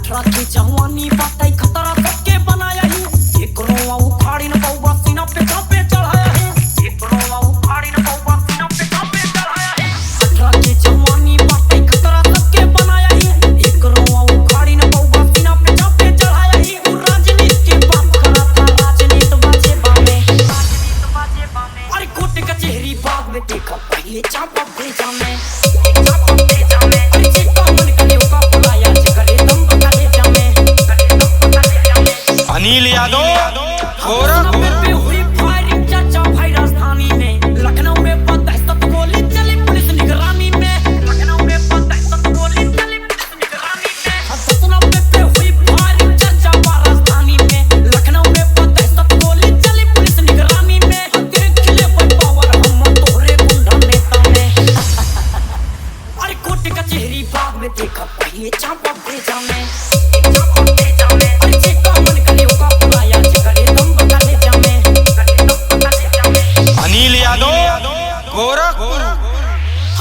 अठारह की जवानी बातें खतरा सबके बनाया है। एक रोवा उखाड़ी न बहुआ सीना पे चापे चढ़ाया है। एक रोवा उखाड़ी न बहुआ सीना पे चापे चढ़ाया है। अठारह की जवानी बातें खतरा सबके बनाया है। एक रोवा उखाड़ी न बहुआ सीना पे चापे चढ़ाया है। वो राजनीति की बात करा था, राजनीति बाजे बामे, राजनीति बाजे बामे। अरे कोर्ट कचहरी बाग में देखा पहले चापा भेजा में, चापा भेजा में। अरे चिट्टा मन का लेवका बुलाया जिगरे दम बता ले जामे, अनिल यादव गोरखपुर पे हुई फायरिंग चाचा भाई राजधानी में। लखनऊ में बदहशत गोली चली पुलिस निगरानी में। लखनऊ में बदहशत गोली चली पुलिस निगरानी में। सतना पे हुई फायरिंग चाचा भाई राजधानी में। लखनऊ में बदहशत गोली चली पुलिस निगरानी में। तेरे खिले पर पावर हम तोहरे गुंडा नेता में। अरे कोर्ट कचहरी बाग में देखा पहले चापा भेजा में, चापा भेजा में। अरे चिट्टा मन का लेवका बुलाया जिगरे दम बता ले जामे, अनिल यादव गोरखपुर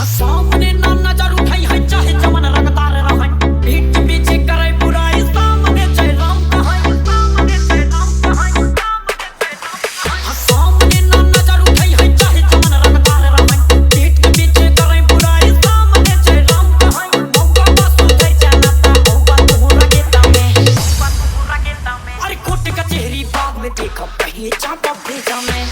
सामने ना नजर उठाई है चाहे जमन रंगदार रहै। पीठ पीछे करे बुराई सामने जय राम कहै, सामने जय राम कहै, सामने ना नजर उठाई है चाहे जमन रंगदार रहै। पीठ पीछे करे बुराई सामने जय राम कहै। मौका बसु जय जनता होगा तोहरा गेता में, होगा तोहरा गेता में। अरे कोर्ट कचहरी बाग में देखा पहले चापा भेजा में।